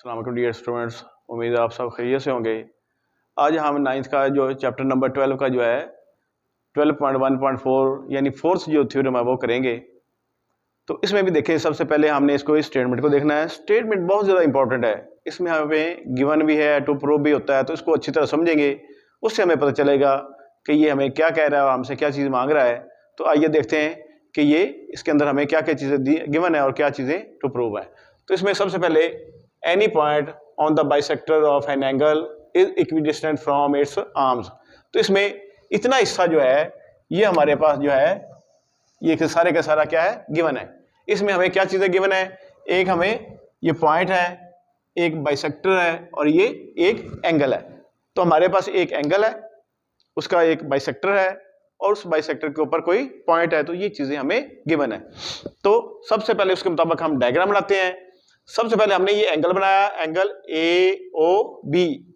अस्सलाम dear students, उम्मीद है आप सब खैरियत से होंगे। आज हम 9th का जो चैप्टर नंबर 12 का जो है 12.1.4 यानी फोर्थ जो थ्योरम है वो करेंगे। तो इसमें भी देखें, सबसे पहले हमने इसको इस स्टेटमेंट को देखना है। स्टेटमेंट बहुत ज़्यादा इंपॉर्टेंट है, इसमें हमें गिवन भी है, टू प्रूव भी होता है, तो इसको अच्छी तरह समझेंगे, उससे हमें पता चलेगा कि ये हमें क्या कह रहा है, हमसे क्या चीज़ मांग रहा है। तो आइए देखते हैं कि ये इसके अंदर हमें क्या क्या चीज़ें गिवन है और क्या चीज़ें टू प्रूव है। तो इसमें सबसे पहले any point on the bisector of an angle is equidistant from its arms। तो इसमें इतना हिस्सा जो है ये हमारे पास जो है ये सारे का सारा क्या है, गिवन है। इसमें हमें क्या चीज़ें गिवन है, एक हमें ये पॉइंट है, एक बाइसेक्टर है और ये एक एंगल है। तो हमारे पास एक एंगल है, उसका एक बाइसेक्टर है और उस बाइसेक्टर के ऊपर कोई पॉइंट है, तो ये चीज़ें हमें गिवन है। तो सबसे पहले उसके मुताबिक हम डायग्राम बनाते हैं। सबसे पहले हमने ये एंगल बनाया, एंगल AOB,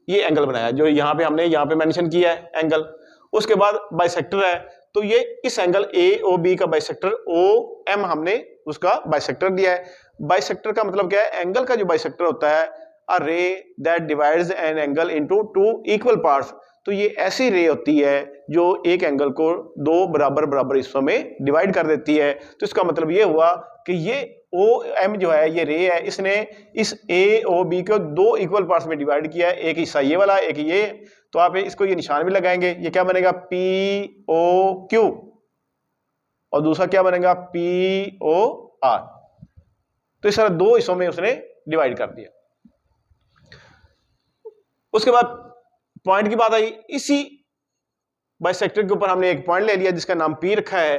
ये एंगल बनाया जो यहाँ पे हमने यहाँ पे मेंशन किया है एंगल। उसके बाद बाइसेक्टर है, तो ये इस एंगल AOB का बाइसेक्टर OM हमने उसका बाइसेक्टर दिया है। बाइसेक्टर का मतलब क्या है, एंगल का जो बाइसेक्टर होता है, अ रे that divides an angle into two equal parts. तो ये ऐसी रे होती है जो एक एंगल को दो बराबर बराबर हिस्सों में डिवाइड कर देती है। तो इसका मतलब ये हुआ कि ये OM जो है, ये रे है, इसने इस AOB को दो इक्वल पार्ट्स में डिवाइड किया है, एक हिस्सा ये वाला, एक ये। तो आप इसको ये निशान भी लगाएंगे, ये क्या बनेगा POQ और दूसरा क्या बनेगा POR। तो इस तरह दो हिस्सों में उसने डिवाइड कर दिया। उसके बाद पॉइंट की बात आई, इसी बाइसेक्टर के ऊपर हमने एक पॉइंट ले लिया जिसका नाम P रखा है।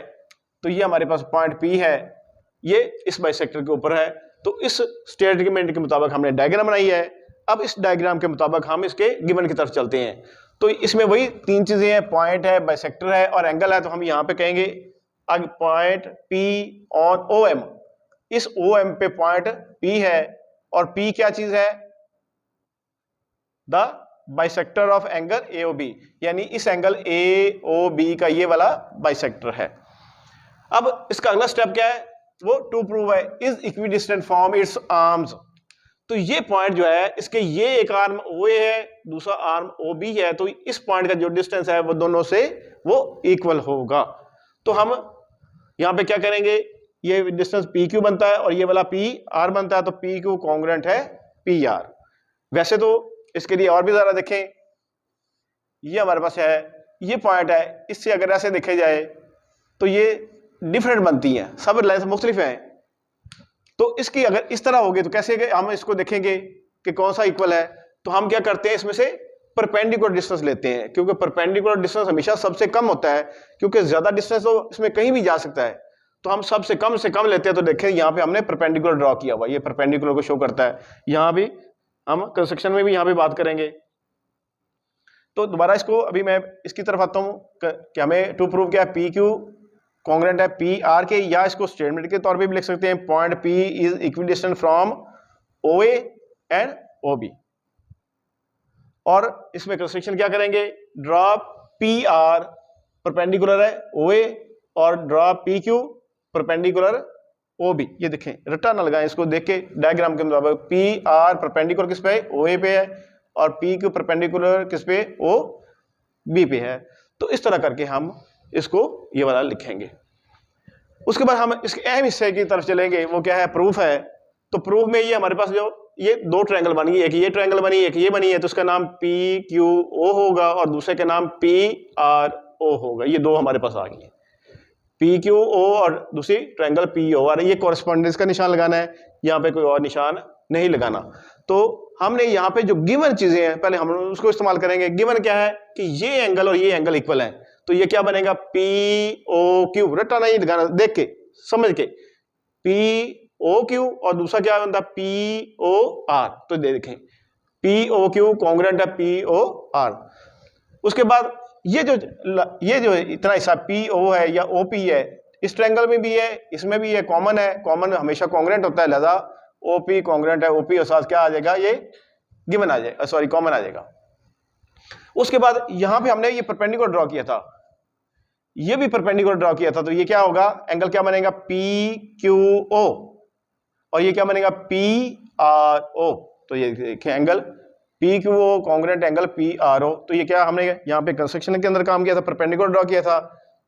तो ये हमारे पास पॉइंट P है, ये इस बाइसेक्टर के ऊपर है। तो इस स्टेटमेंट के मुताबिक हमने डायग्राम बनाई है। अब इस डायग्राम के मुताबिक हम इसके गिवन की तरफ चलते हैं। तो इसमें वही तीन चीजें हैं, पॉइंट है, बाइसेक्टर है और एंगल है। तो हम यहाँ पे कहेंगे अग पॉइंट P ऑन OM, इस OM पे पॉइंट P है और P क्या चीज है, the bisector of angle AOB, यानी इस एंगल AOB का ये वाला बाइसेक्टर है। अब इसका अगला स्टेप क्या है, वो टू प्रूव है is equidistant from its arms. तो ये पॉइंट जो है, इसके ये एक आर्म OA है, दूसरा आर्म OB है। तो इस पॉइंट का जो डिस्टेंस है वो दोनों से वो इक्वल होगा। तो हम यहां पे क्या करेंगे, ये डिस्टेंस PQ बनता है और ये वाला PR बनता है। तो PQ कॉन्ग्रुएंट है PR। वैसे तो इसके लिए और भी जरा देखें, ये हमारे पास है, ये पॉइंट है, इससे अगर ऐसे देखे जाए तो ये डिफरेंट बनती हैं, सब लेंथ मुख्तलिफ हैं। तो इसकी अगर इस तरह होगी तो कैसे हम इसको देखेंगे कि कौन सा इक्वल है। तो हम क्या करते हैं, इसमें से परपेंडिकुलर डिस्टेंस लेते हैं, क्योंकि परपेंडिकुलर डिस्टेंस हमेशा सबसे कम होता है, क्योंकि ज्यादा डिस्टेंस तो इसमें कहीं भी जा सकता है। तो हम सबसे कम से कम लेते हैं। तो देखें यहाँ पे हमने परपेंडिकुलर ड्रॉ किया हुआ, ये परपेंडिकुलर को शो करता है। यहाँ भी हम कंस्ट्रक्शन में भी यहाँ पे बात करेंगे। तो दोबारा इसको अभी मैं इसकी तरफ आता हूँ कि हमें टू प्रूव क्या है, PQ कॉन्ग्रुएंट है PR के, या इसको स्टेटमेंट के तौर पे भी लिख सकते हैं, point P is equidistant from OA and OB। और इसमें कंस्ट्रक्शन क्या करेंगे, ड्रॉ PR परपेंडिकुलर है OA और ड्रॉ PQ परपेंडिकुलर OB। ये देखें, रट्टा ना लगाएं, इसको देख के डायग्राम के मुताबिक PR परपेंडिकुलर किस पे है, OA पे है, और PQ परपेंडिकुलर किस पे, OB पे है। तो इस तरह करके हम इसको ये वाला लिखेंगे। उसके बाद हम इसके अहम हिस्से की तरफ चलेंगे, वो क्या है, प्रूफ है। तो प्रूफ में ये हमारे पास जो ये दो ट्रायंगल बनी, एक ये ट्रायंगल बनी, एक ये बनी है। तो उसका नाम PQO होगा और दूसरे का नाम PRO होगा। ये दो हमारे पास आ गई है, PQO और दूसरी ट्रायंगल PO। और ये कॉरेस्पॉन्डेंस का निशान लगाना है, यहाँ पे कोई और निशान नहीं लगाना। तो हमने यहाँ पे जो गिवन चीजें हैं पहले हम उसको इस्तेमाल करेंगे। गिवन क्या है कि ये एंगल और ये एंगल इक्वल है। तो ये क्या बनेगा, POQ, रट्टा नहीं लगाना, देख के समझ के, POQ और दूसरा क्या बनता है POR। तो देखें POQ कॉन्ग्रुएंट है POR। उसके बाद ये जो इतना हिस्सा PO है या OP है, इस ट्रायंगल में भी है, इसमें भी है, कॉमन है, कॉमन हमेशा कॉन्ग्रुएंट होता है, लिहाजा OP कॉन्ग्रुएंट है OP और साथ क्या आ जाएगा, ये गिवन आ जाएगा, सॉरी कॉमन आ जाएगा। उसके बाद यहां पे हमने ये परपेंडिकुलर ड्रॉ किया था, ये भी परपेंडिकुलर ड्रॉ किया था। तो ये क्या होगा, एंगल क्या बनेगा PQO और ये क्या बनेगा PRO। तो ये देखिए angle P Q O congruent angle P R O, तो ये क्या हमने यहाँ पे कंस्ट्रक्शन के अंदर काम किया था, परपेंडिकुलर ड्रॉ किया था,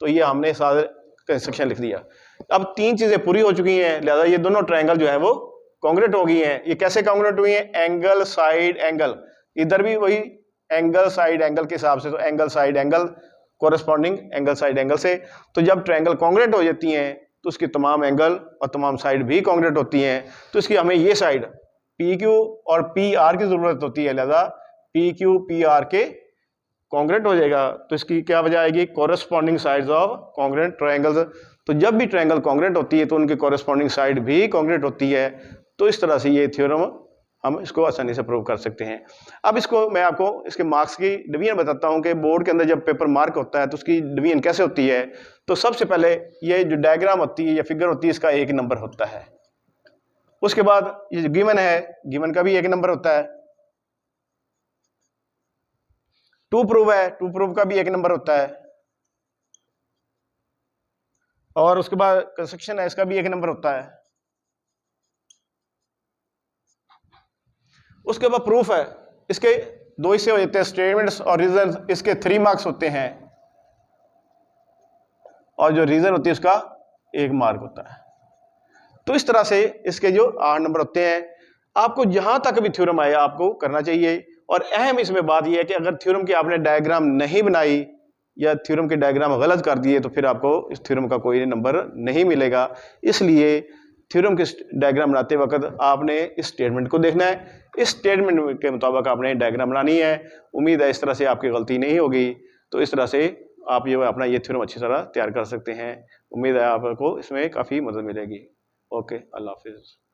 तो ये हमने सारे कंस्ट्रक्शन लिख दिया। अब तीन चीजें पूरी हो चुकी हैं, लिहाजा ये दोनों ट्रायंगल जो है वो कॉन्ग्रुएंट हो गई हैं। ये कैसे कॉन्ग्रुएंट हुई हैं? एंगल साइड एंगल, इधर भी वही एंगल साइड एंगल के हिसाब से, तो angle side angle corresponding angle side angle से। तो जब ट्रायंगल कॉन्ग्रुएंट हो जाती हैं तो उसकी तमाम एंगल और तमाम साइड भी कॉन्ग्रुएंट होती हैं, तो इसकी हमें ये साइड पी क्यू और पी आर की जरूरत होती है, लिहाजा पी क्यू पी आर के कॉन्ग्रुएंट हो जाएगा। तो इसकी क्या वजह आएगी? Corresponding sides of congruent triangles. तो जब भी ट्रायंगल कॉन्ग्रुएंट होती है तो उनकी कोरस्पॉन्डिंग साइड भी कॉन्ग्रुएंट होती है। तो इस तरह से ये थ्योरम हम इसको आसानी से प्रूव कर सकते हैं। अब इसको मैं आपको इसके मार्क्स की डिवीजन बताता हूं कि बोर्ड के अंदर जब पेपर मार्क होता है तो उसकी डिवीजन कैसे होती है। तो सबसे पहले ये जो डायग्राम होती है या फिगर होती है, इसका 1 नंबर होता है। उसके बाद ये जो गिवन है, गिवन का भी 1 नंबर होता है। टू प्रूव है, टू प्रूव का भी 1 नंबर होता है। और उसके बाद कंस्ट्रक्शन है, इसका भी 1 नंबर होता है। उसके बाद प्रूफ है, इसके 2 हिस्से हो जाते हैं, स्टेटमेंट्स और रीजन, इसके 3 मार्क्स होते हैं और जो रीजन होती है उसका 1 मार्क होता है। तो इस तरह से इसके जो 8 नंबर होते हैं। आपको जहां तक भी थ्योरम आए आपको करना चाहिए। और अहम इसमें बात यह है कि अगर थ्योरम की आपने डायग्राम नहीं बनाई या थ्योरम के डायग्राम गलत कर दिए तो फिर आपको इस थ्योरम का कोई नंबर नहीं मिलेगा। इसलिए थ्योरम के डायग्राम बनाते वक्त आपने इस स्टेटमेंट को देखना है, इस स्टेटमेंट के मुताबिक आपने डायग्राम बनानी है। उम्मीद है इस तरह से आपकी गलती नहीं होगी। तो इस तरह से आप ये अपना ये थ्योरम अच्छी तरह तैयार कर सकते हैं। उम्मीद है आपको इसमें काफ़ी मदद मिलेगी। ओके, अल्लाह हाफिज़।